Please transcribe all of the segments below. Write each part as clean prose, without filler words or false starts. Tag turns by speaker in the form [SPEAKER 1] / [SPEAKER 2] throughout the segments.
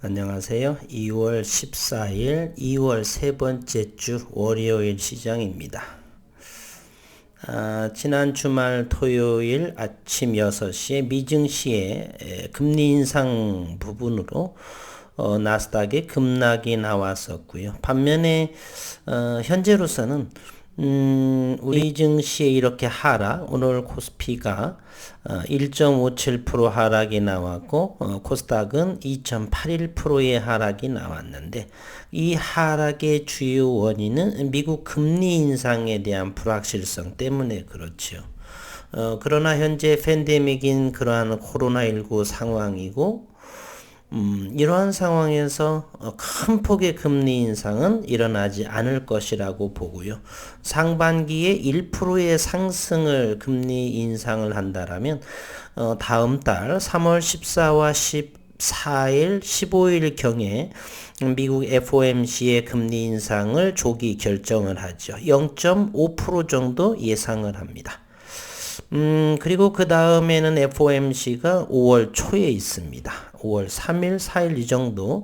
[SPEAKER 1] 안녕하세요. 2월 14일 2월 세 번째 주 월요일 시장입니다. 지난 주말 토요일 아침 6시에 미증시에 금리 인상 부분으로 나스닥에 급락이 나왔었고요. 반면에 현재로서는 우리 증시에 이렇게 하락, 오늘 코스피가 1.57% 하락이 나왔고 코스닥은 2.81%의 하락이 나왔는데, 이 하락의 주요 원인은 미국 금리 인상에 대한 불확실성 때문에 그렇죠. 그러나 현재 팬데믹인 그러한 코로나19 상황이고, 이러한 상황에서 큰 폭의 금리 인상은 일어나지 않을 것이라고 보고요. 상반기에 1%의 상승을 금리 인상을 한다라면 다음 달 3월 14와 14일, 15일 경에 미국 FOMC의 금리 인상을 조기 결정을 하죠. 0.5% 정도 예상을 합니다. 그리고 그 다음에는 FOMC가 5월 초에 있습니다. 5월 3일, 4일 이 정도,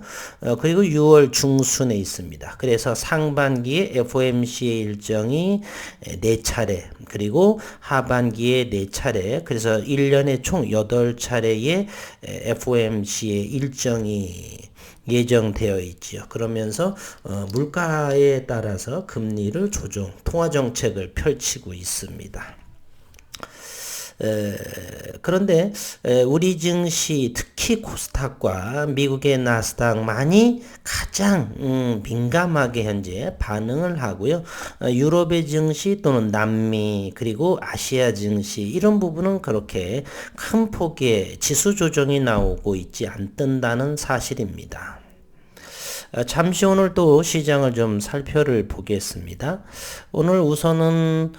[SPEAKER 1] 그리고 6월 중순에 있습니다. 그래서 상반기에 FOMC의 일정이 4차례, 그리고 하반기에 4차례, 그래서 1년에 총 8차례의 FOMC의 일정이 예정되어 있지요. 그러면서 물가에 따라서 금리를 조정, 통화정책을 펼치고 있습니다. 그런데 우리 증시, 특히 코스닥과 미국의 나스닥만이 가장 민감하게 현재 반응을 하고요. 유럽의 증시 또는 남미 그리고 아시아 증시, 이런 부분은 그렇게 큰 폭의 지수 조정이 나오고 있지 않는다는 사실입니다. 잠시 오늘 또 시장을 좀 살펴를 보겠습니다. 오늘 우선은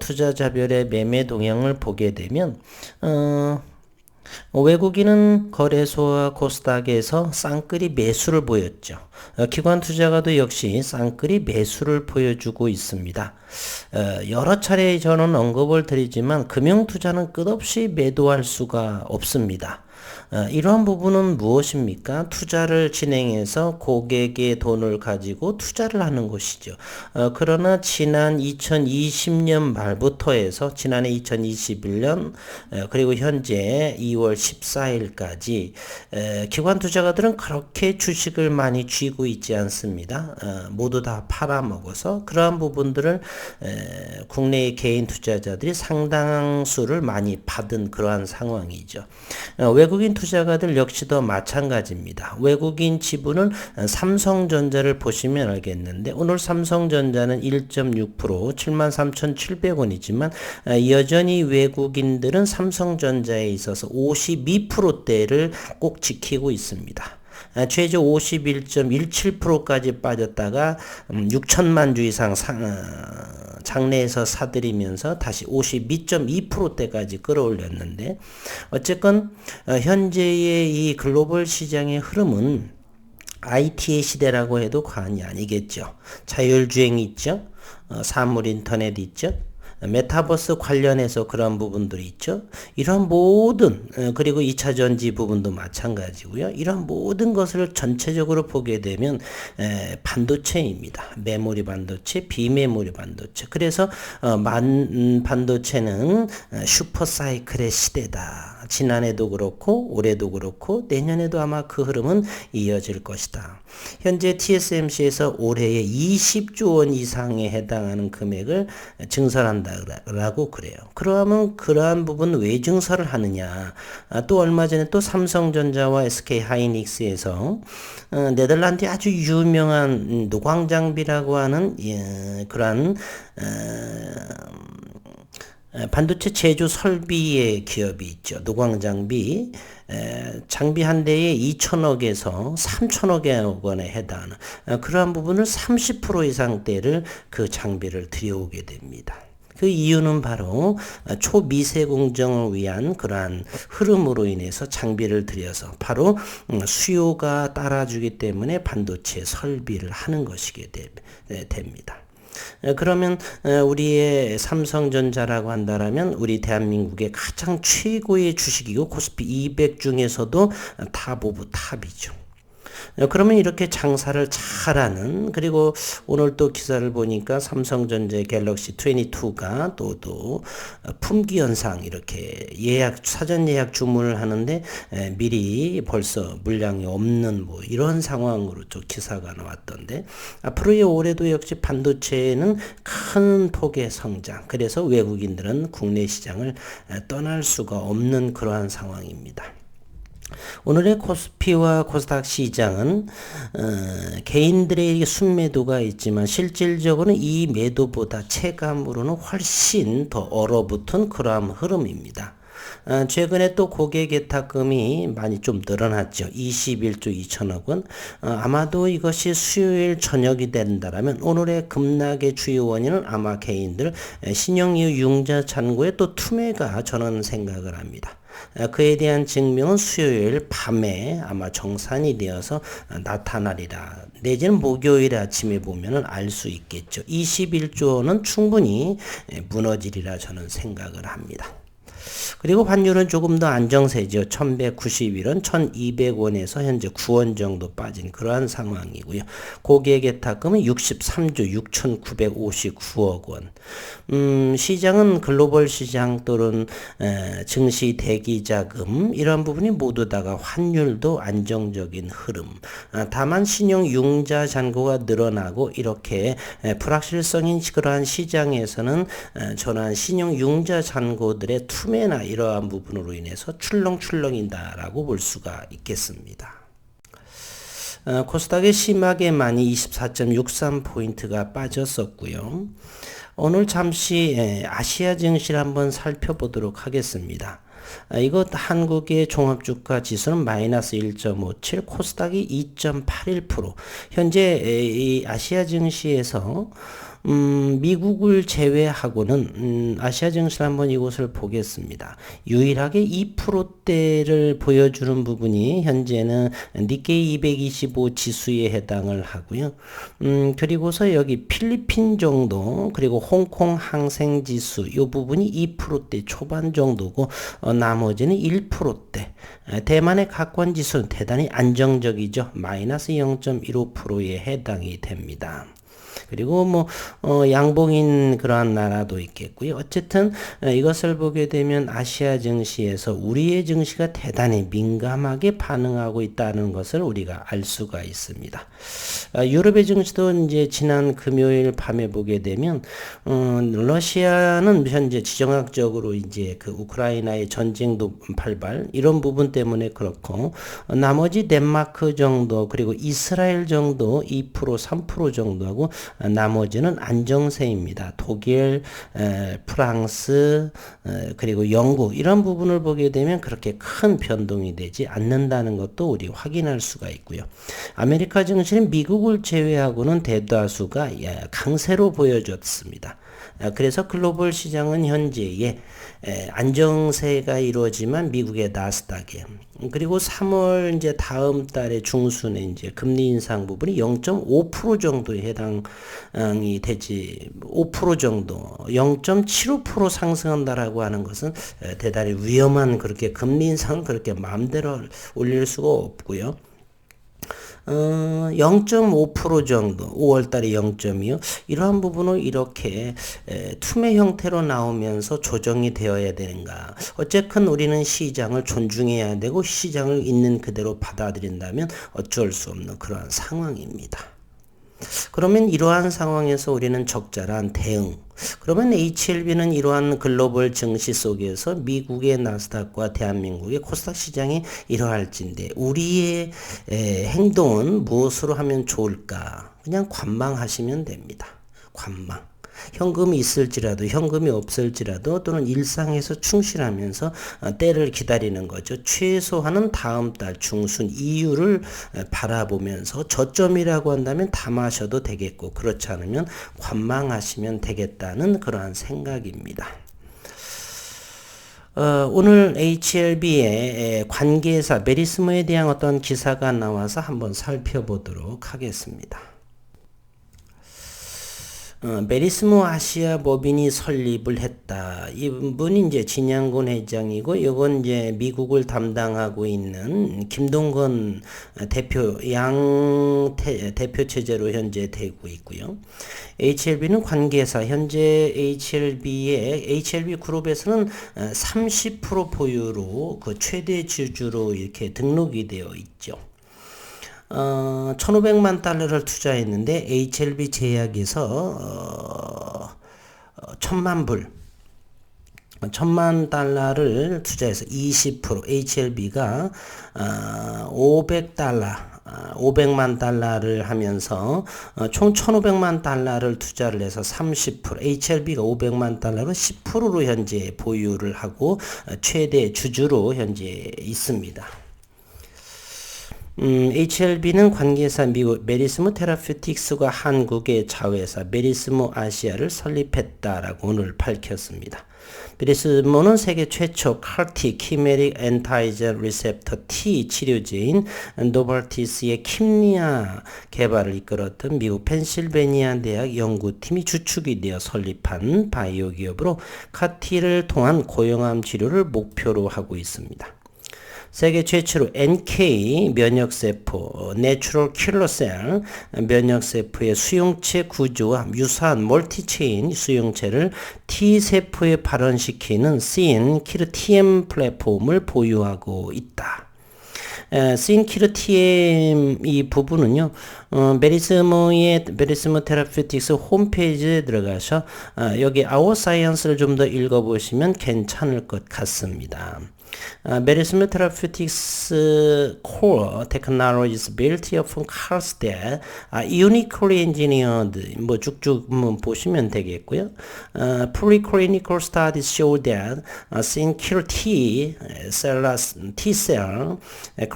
[SPEAKER 1] 투자자별의 매매 동향을 보게 되면 외국인은 거래소와 코스닥에서 쌍끌이 매수를 보였죠. 기관 투자가도 역시 쌍끌이 매수를 보여주고 있습니다. 여러 차례 저는 언급을 드리지만 금융투자는 끝없이 매도할 수가 없습니다. 이러한 부분은 무엇입니까? 투자를 진행해서 고객의 돈을 가지고 투자를 하는 것이죠. 그러나 지난 2020년 말부터 해서 지난해 2021년 그리고 현재 2월 14일까지 기관 투자가들은 그렇게 주식을 많이 쥐고 있지 않습니다. 모두 다 팔아먹어서 그러한 부분들을 국내의 개인 투자자들이 상당한 수를 많이 받은 그러한 상황이죠. 외국인 투자가들 역시도 마찬가지입니다. 외국인 지분은 삼성전자를 보시면 알겠는데, 오늘 삼성전자는 1.6%, 73,700원이지만 여전히 외국인들은 삼성전자에 있어서 52%대를 꼭 지키고 있습니다. 최저 51.17%까지 빠졌다가 6천만 주 이상 장내에서 사들이면서 다시 52.2%대까지 끌어올렸는데, 어쨌건 현재의 이 글로벌 시장의 흐름은 IT의 시대라고 해도 과언이 아니겠죠. 자율주행 있죠. 사물 인터넷 있죠. 메타버스 관련해서 그런 부분들이 있죠. 이런 모든, 그리고 2차 전지 부분도 마찬가지고요. 이런 모든 것을 전체적으로 보게 되면 반도체입니다. 메모리 반도체, 비메모리 반도체. 그래서 반도체는 슈퍼사이클의 시대다. 지난해도 그렇고 올해도 그렇고 내년에도 아마 그 흐름은 이어질 것이다. 현재 TSMC에서 올해에 20조 원 이상에 해당하는 금액을 증설한다라고 그래요. 그러면 그러한 부분 왜 증설을 하느냐? 또 얼마 전에 또 삼성전자와 SK하이닉스에서 네덜란드의 아주 유명한 노광장비라고 하는 그러한 반도체 제조 설비의 기업이 있죠. 노광장비. 장비 한 대에 2천억에서 3천억 원에 해당하는 그러한 부분을 30% 이상대를 그 장비를 들여오게 됩니다. 그 이유는 바로 초미세 공정을 위한 그러한 흐름으로 인해서 장비를 들여서 바로 수요가 따라주기 때문에 반도체 설비를 하는 것이게 됩니다. 그러면 우리의 삼성전자라고 한다라면 우리 대한민국의 가장 최고의 주식이고 코스피 200 중에서도 탑 오브 탑이죠. 그러면 이렇게 장사를 잘하는, 그리고 오늘 또 기사를 보니까 삼성전자 갤럭시 22가 또 품귀 현상 이렇게 사전 예약 주문을 하는데 미리 벌써 물량이 없는 뭐 이런 상황으로 또 기사가 나왔던데, 앞으로의 올해도 역시 반도체는 큰 폭의 성장, 그래서 외국인들은 국내 시장을 떠날 수가 없는 그러한 상황입니다. 오늘의 코스피와 코스닥 시장은 개인들의 순매도가 있지만 실질적으로는 이 매도보다 체감으로는 훨씬 더 얼어붙은 그러한 흐름입니다. 최근에 또 고객 예탁금이 많이 좀 늘어났죠. 21조 2천억 원. 아마도 이것이 수요일 저녁이 된다라면 오늘의 급락의 주요 원인은 아마 개인들 신용이후 융자 잔고의 또 투매가 저는 생각을 합니다. 그에 대한 증명은 수요일 밤에 아마 정산이 되어서 나타나리라. 내지는 목요일 아침에 보면은 알 수 있겠죠. 21조 원은 충분히 무너지리라 저는 생각을 합니다. 그리고 환율은 조금 더 안정세죠. 1191원, 1200원에서 현재 9원 정도 빠진 그러한 상황이고요. 고객 예탁금은 63조 6959억 원. 시장은 글로벌 시장 또는 증시 대기자금 이런 부분이 모두 다가 환율도 안정적인 흐름. 다만 신용 융자 잔고가 늘어나고 이렇게 불확실성인 그러한 시장에서는 전환 신용 융자 잔고들의 투매나 이러한 부분으로 인해서 출렁출렁인다라고 볼 수가 있겠습니다. 코스닥의 심하게 많이 24.63포인트가 빠졌었고요. 오늘 잠시 아시아 증시를 한번 살펴보도록 하겠습니다. 이것 한국의 종합주가 지수는 마이너스 1.57, 코스닥이 2.81%. 현재 이 아시아 증시에서 미국을 제외하고는 아시아 증시를 한번 이곳을 보겠습니다. 유일하게 2%대를 보여주는 부분이 현재는 니케이 225 지수에 해당을 하고요. 그리고서 여기 필리핀 정도, 그리고 홍콩 항생 지수 이 부분이 2%대 초반 정도고 나머지는 1%대. 대만의 각권 지수는 대단히 안정적이죠. 마이너스 0.15%에 해당이 됩니다. 그리고 양봉인 그러한 나라도 있겠고요. 어쨌든 이것을 보게 되면 아시아 증시에서 우리의 증시가 대단히 민감하게 반응하고 있다는 것을 우리가 알 수가 있습니다. 유럽의 증시도 이제 지난 금요일 밤에 보게 되면 러시아는 현재 지정학적으로 이제 그 우크라이나의 전쟁도 발발 이런 부분 때문에 그렇고, 나머지 덴마크 정도 그리고 이스라엘 정도 2% 3% 정도하고 나머지는 안정세입니다. 독일, 프랑스, 그리고 영국 이런 부분을 보게 되면 그렇게 큰 변동이 되지 않는다는 것도 우리 확인할 수가 있고요. 아메리카 증시는 미국을 제외하고는 대다수가 강세로 보여졌습니다. 그래서 글로벌 시장은 현재의 안정세가 이루어지만 미국의 나스닥에, 그리고 3월 이제 다음 달에 중순에 이제 금리 인상 부분이 0.5% 정도에 해당이 되지, 5% 정도 0.75% 상승한다라고 하는 것은 대단히 위험한, 그렇게 금리 인상은 그렇게 마음대로 올릴 수가 없고요. 0.5% 정도, 5월달에 0.2요. 이러한 부분을 이렇게 투매 형태로 나오면서 조정이 되어야 되는가. 어쨌든 우리는 시장을 존중해야 되고 시장을 있는 그대로 받아들인다면 어쩔 수 없는 그러한 상황입니다. 그러면 이러한 상황에서 우리는 적절한 대응, 그러면 HLB는 이러한 글로벌 증시 속에서 미국의 나스닥과 대한민국의 코스닥 시장이 이러할진데 우리의 행동은 무엇으로 하면 좋을까? 그냥 관망하시면 됩니다. 관망. 현금이 있을지라도 현금이 없을지라도 또는 일상에서 충실하면서 때를 기다리는 거죠. 최소한은 다음 달 중순 이후를 바라보면서 저점이라고 한다면 담아셔도 되겠고, 그렇지 않으면 관망하시면 되겠다는 그러한 생각입니다. 오늘 HLB의 관계사 메리스모에 대한 어떤 기사가 나와서 한번 살펴보도록 하겠습니다. 메리스모 아시아 법인이 설립을 했다. 이분이 이제 진양군 회장이고, 이건 이제 미국을 담당하고 있는 김동건 대표, 대표 체제로 현재 되고 있고요. HLB는 관계사, 현재 HLB 그룹에서는 30% 보유로 그 최대 주주로 이렇게 등록이 되어 있죠. 1,500만 달러를 투자했는데 HLB 제약에서 1,000만 달러를 투자해서 20% HLB가 500만 달러를 하면서 총 1,500만 달러를 투자를 해서 30% HLB가 500만 달러로 10%로 현재 보유를 하고 최대 주주로 현재 있습니다. HLB는 관계사 미국 메리스모 테라퓨틱스가 한국의 자회사 메리스모 아시아를 설립했다라고 오늘 밝혔습니다. 메리스모는 세계 최초 CAR-T 키메릭 엔타이저 리셉터 T 치료제인 노발티스의 킴리아 개발을 이끌었던 미국 펜실베니아 대학 연구팀이 주축이 되어 설립한 바이오 기업으로 CAR-T를 통한 고형암 치료를 목표로 하고 있습니다. 세계 최초로 NK 면역세포, Natural Killer Cell 면역세포의 수용체 구조와 유사한 멀티체인 수용체를 T세포에 발현시키는 SYNKIR TM 플랫폼을 보유하고 있다. SYNKIR TM 이 부분은요, 메리스모 테라퓨틱스 홈페이지에 들어가서 여기 Our Science를 좀 더 읽어보시면 괜찮을 것 같습니다. 메리스모 테라퓨틱스 core technologies built upon CARs that are uniquely engineered. 뭐 쭉쭉 보시면 되겠고요. Preclinical studies show that SYNKIR T-cell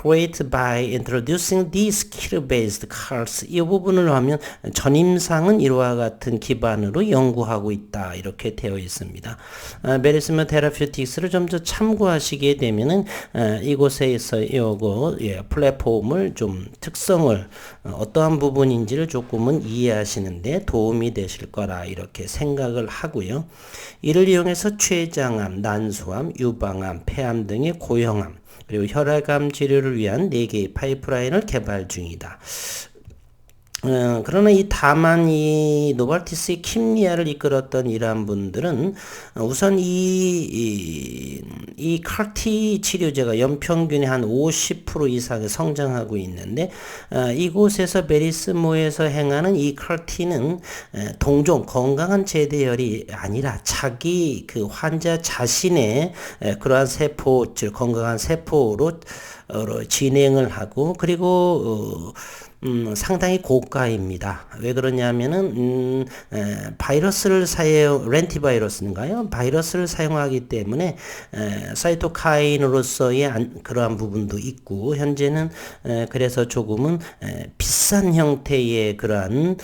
[SPEAKER 1] created by introducing these kit-based CARs. 이 부분을 하면 전임상은 이와 같은 기반으로 연구하고 있다. 이렇게 되어 있습니다. 메리스모 테라퓨틱스를 좀 더 참고하시게 되면은 이곳에서 요거 플랫폼을 좀 특성을 어떠한 부분인지를 조금은 이해하시는데 도움이 되실 거라 이렇게 생각을 하고요. 이를 이용해서 췌장암, 난소암, 유방암, 폐암 등의 고형암 그리고 혈액암 치료를 위한 4개의 파이프라인을 개발 중이다. 그러나 다만 이 노발티스의 킴리아를 이끌었던 이러한 분들은 우선 이 CAR-T 치료제가 연평균에 한 50% 이상의 성장하고 있는데 이곳에서 메리스모에서 행하는 이 CAR-T는 동종 건강한 제대열이 아니라 자기 그 환자 자신의 그러한 세포, 즉 건강한 세포로 진행을 하고 그리고 상당히 고가입니다. 왜 그러냐면은 바이러스를 렌티바이러스인가요? 바이러스를 사용하기 때문에 사이토카인으로서의 그러한 부분도 있고 현재는 그래서 조금은 비싼 형태의 그러한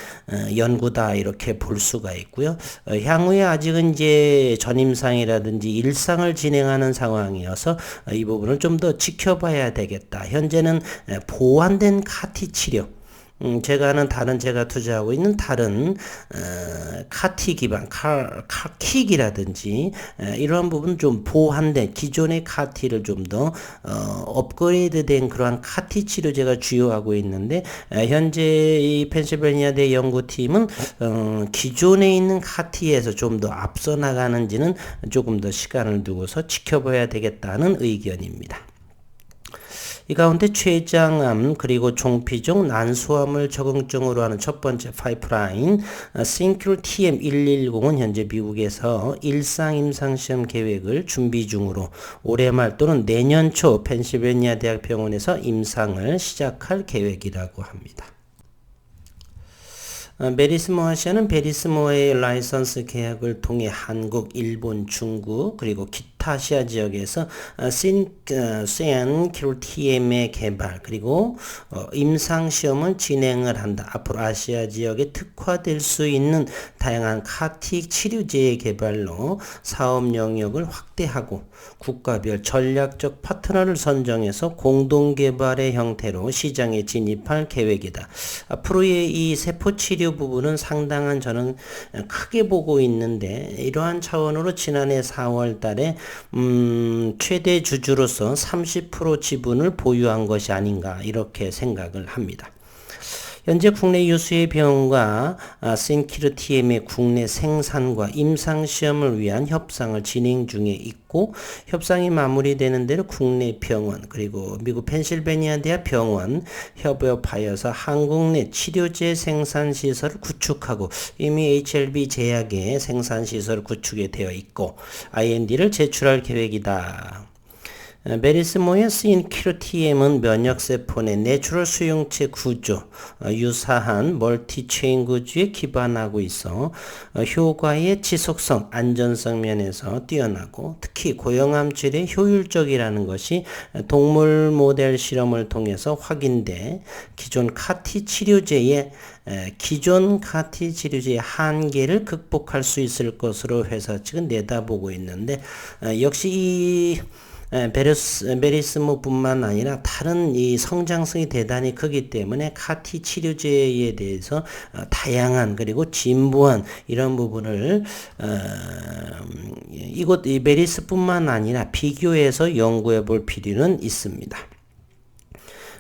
[SPEAKER 1] 연구다 이렇게 볼 수가 있고요. 향후에 아직은 이제 전임상이라든지 일상을 진행하는 상황이어서 이 부분을 좀 더 지켜봐야 되겠다. 현재는 보완된 CAR-T 치료 제가 투자하고 있는 다른 카티 기반 카킥이라든지 이러한 부분 좀 보완된 기존의 카티를 좀 더 업그레이드된 그러한 카티 치료제가 주요하고 있는데 현재 이 펜실베니아대 연구팀은 기존에 있는 카티에서 좀 더 앞서 나가는지는 조금 더 시간을 두고서 지켜봐야 되겠다는 의견입니다. 이 가운데 췌장암 그리고 종피종 난소암을 적응증으로 하는 첫 번째 파이프라인 SYNKIR TM110은 현재 미국에서 일상 임상시험 계획을 준비 중으로 올해 말 또는 내년 초 펜실베니아 대학병원에서 임상을 시작할 계획이라고 합니다. 메리스모 아시아는 베리스모의 라이선스 계약을 통해 한국, 일본, 중국 그리고 기타 북아시아 지역에서 CNQTM의 개발 그리고 임상시험을 진행을 한다. 앞으로 아시아 지역에 특화될 수 있는 다양한 카티 치료제의 개발로 사업 영역을 확대하고 국가별 전략적 파트너를 선정해서 공동개발의 형태로 시장에 진입할 계획이다. 앞으로의 이 세포치료 부분은 상당한 저는 크게 보고 있는데 이러한 차원으로 지난해 4월 달에 최대 주주로서 30% 지분을 보유한 것이 아닌가 이렇게 생각을 합니다. 현재 국내 유수의 병원과 신키르TM의 국내 생산과 임상시험을 위한 협상을 진행 중에 있고 협상이 마무리되는 대로 국내 병원 그리고 미국 펜실베니아 대학 병원 협업하여서 한국 내 치료제 생산시설을 구축하고 이미 HLB 제약의 생산시설 구축이 되어 있고 IND를 제출할 계획이다. 베리스모의 CNQTM은 면역세포 내 내추럴 수용체 구조, 유사한 멀티체인 구조에 기반하고 있어 효과의 지속성, 안전성 면에서 뛰어나고 특히 고형암 치료에 효율적이라는 것이 동물 모델 실험을 통해서 확인돼 기존 카티 치료제의 한계를 극복할 수 있을 것으로 회사 측은 내다보고 있는데 역시 이 베리스모뿐만 아니라 다른 이 성장성이 대단히 크기 때문에 카티 치료제에 대해서 다양한 그리고 진보한 이런 부분을 이 베리스뿐만 아니라 비교해서 연구해 볼 필요는 있습니다.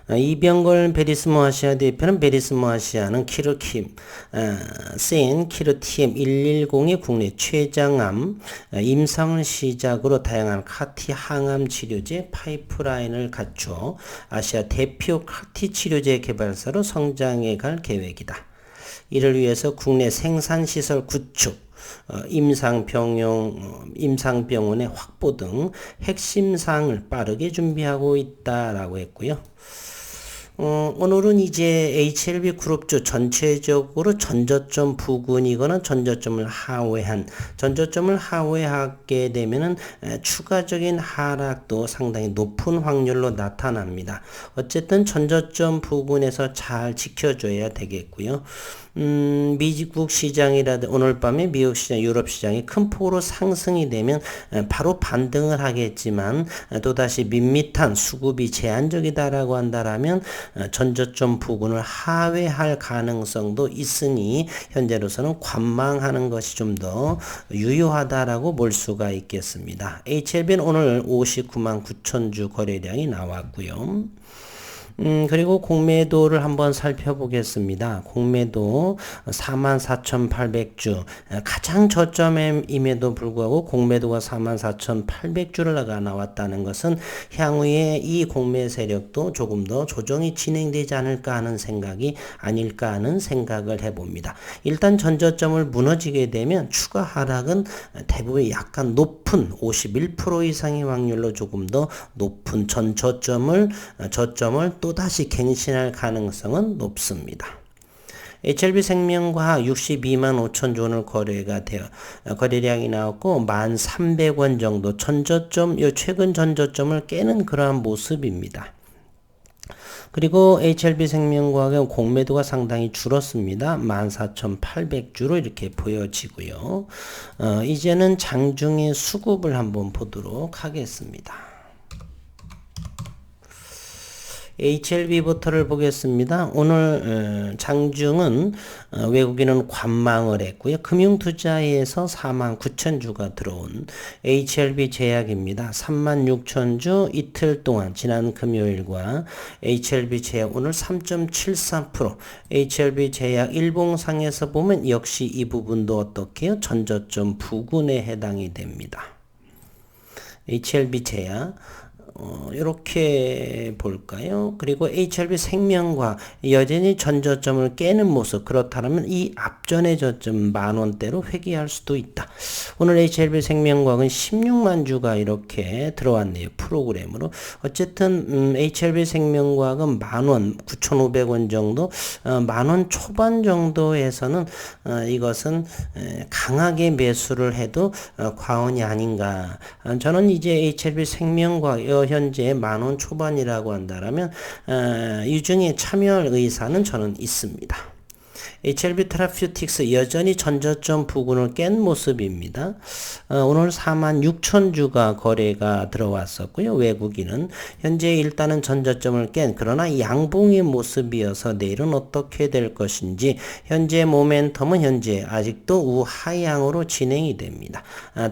[SPEAKER 1] 이병걸 베리스모 아시아 대표는 베리스모 아시아는 CNQTM 110의 국내 췌장암 임상을 시작으로 다양한 카티 항암 치료제 파이프라인을 갖추어 아시아 대표 카티 치료제 개발사로 성장해 갈 계획이다. 이를 위해서 국내 생산시설 구축, 임상병원의 확보 등 핵심 사항을 빠르게 준비하고 있다라고 했고요. 오늘은 이제 HLB 그룹주 전체적으로 전저점 부근이거나 전저점을 하회하게 되면은 추가적인 하락도 상당히 높은 확률로 나타납니다. 어쨌든 전저점 부근에서 잘 지켜줘야 되겠고요. 미국 시장이라든 오늘 밤에 미국 시장, 유럽 시장이 큰 폭으로 상승이 되면 바로 반등을 하겠지만 또다시 밋밋한 수급이 제한적이다라고 한다라면 전저점 부근을 하회할 가능성도 있으니 현재로서는 관망하는 것이 좀 더 유효하다라고 볼 수가 있겠습니다. HLB는 오늘 59만 9천 주 거래량이 나왔고요. 그리고 공매도를 한번 살펴보겠습니다. 공매도 44,800주 가장 저점임에도 불구하고 공매도가 44,800주가 나왔다는 것은 향후에 이 공매 세력도 조금 더 조정이 진행되지 않을까 하는 생각이 아닐까 하는 생각을 해봅니다. 일단 전저점을 무너지게 되면 추가 하락은 대부분 약간 높은 51% 이상의 확률로 조금 더 높은 저점을 또다시 갱신할 가능성은 높습니다. HLB 생명과학 62만 5천 주 원을 거래량이 나왔고 1,300원 정도 최근 전저점을 깨는 그러한 모습입니다. 그리고 HLB 생명과학의 공매도가 상당히 줄었습니다. 14,800주로 이렇게 보여지고요. 이제는 장중의 수급을 한번 보도록 하겠습니다. HLB부터를 보겠습니다. 오늘 장중은 외국인은 관망을 했고요. 금융투자에서 4만 9천 주가 들어온 HLB 제약입니다. 3만 6천 주 이틀 동안 지난 금요일과 HLB 제약 오늘 3.74% HLB 제약 일봉상에서 보면 역시 이 부분도 어떻게요? 전저점 부근에 해당이 됩니다. HLB 제약 이렇게 볼까요? 그리고 HLB 생명과학 여전히 전저점을 깨는 모습. 그렇다면 이 앞전의 저점 10,000원대로 회귀할 수도 있다. 오늘 HLB 생명과학은 16만 주가 이렇게 들어왔네요. 프로그램으로. 어쨌든 HLB 생명과학은 10,000원, 9,500원 정도, 10,000원 초반 정도에서는 이것은 강하게 매수를 해도 과언이 아닌가. 저는 이제 HLB 생명과학 현재 10,000원 초반이라고 한다면 이 중에 참여할 의사는 저는 있습니다. HLB 테라퓨틱스 여전히 전저점 부근을 깬 모습입니다. 오늘 46,000주가 거래가 들어왔었고요. 외국인은 현재 일단은 전저점을 깬 그러나 양봉의 모습이어서 내일은 어떻게 될 것인지 현재 모멘텀은 현재 아직도 우하향으로 진행이 됩니다.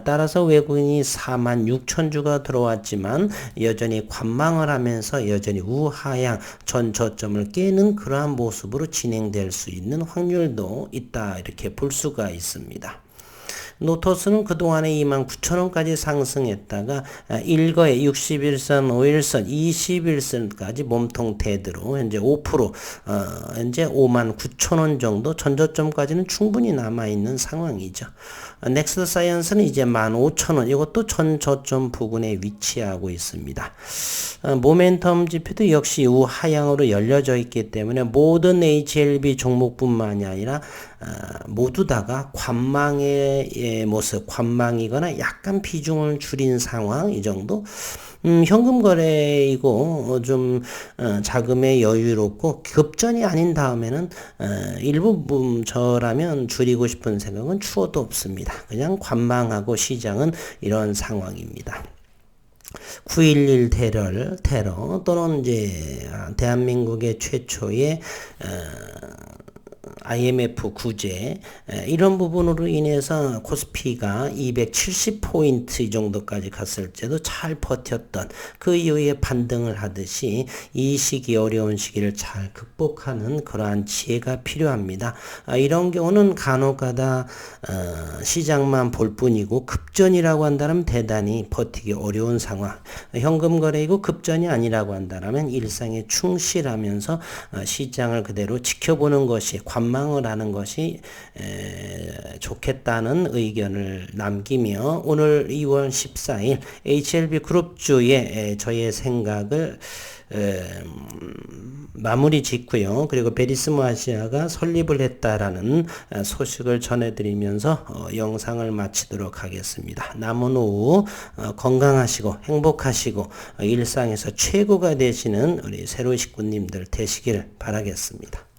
[SPEAKER 1] 따라서 외국인이 46,000주가 들어왔지만 여전히 관망을 하면서 여전히 우하향 전저점을 깨는 그러한 모습으로 진행될 수 있는 확률도 있다 이렇게 볼 수가 있습니다. 노토스는 그동안에 29,000원까지 상승했다가 일거에 61선, 5일선, 21선까지 몸통 대드로 현재 5% 현재 59,000원 정도 전저점까지는 충분히 남아있는 상황이죠. 넥스트 사이언스는 이제 15,000원 이것도 전저점 부근에 위치하고 있습니다. 모멘텀 지표도 역시 우하향으로 열려져 있기 때문에 모든 HLB 종목뿐만이 아니라 모두 다가 관망의 모습, 관망이거나 약간 비중을 줄인 상황 이 정도. 현금 거래이고 좀 자금에 여유롭고 급전이 아닌 다음에는 일부 저라면 줄이고 싶은 생각은 추워도 없습니다. 그냥 관망하고 시장은 이런 상황입니다. 9.11 테러 또는 이제 대한민국의 최초의 IMF 구제 이런 부분으로 인해서 코스피가 270포인트 이 정도까지 갔을 때도 잘 버텼던 그 이후에 반등을 하듯이 이 시기 어려운 시기를 잘 극복하는 그러한 지혜가 필요합니다. 이런 경우는 간혹가다 시장만 볼 뿐이고 급전이라고 한다면 대단히 버티기 어려운 상황. 현금 거래이고 급전이 아니라고 한다면 일상에 충실하면서 시장을 그대로 지켜보는 것이 관망을 하는 것이 좋겠다는 의견을 남기며 오늘 2월 14일 HLB 그룹주의 저의 생각을 마무리 짓고요. 그리고 베리스모 아시아가 설립을 했다라는 소식을 전해드리면서 영상을 마치도록 하겠습니다. 남은 오후 건강하시고 행복하시고 일상에서 최고가 되시는 우리 새로 식구님들 되시길 바라겠습니다.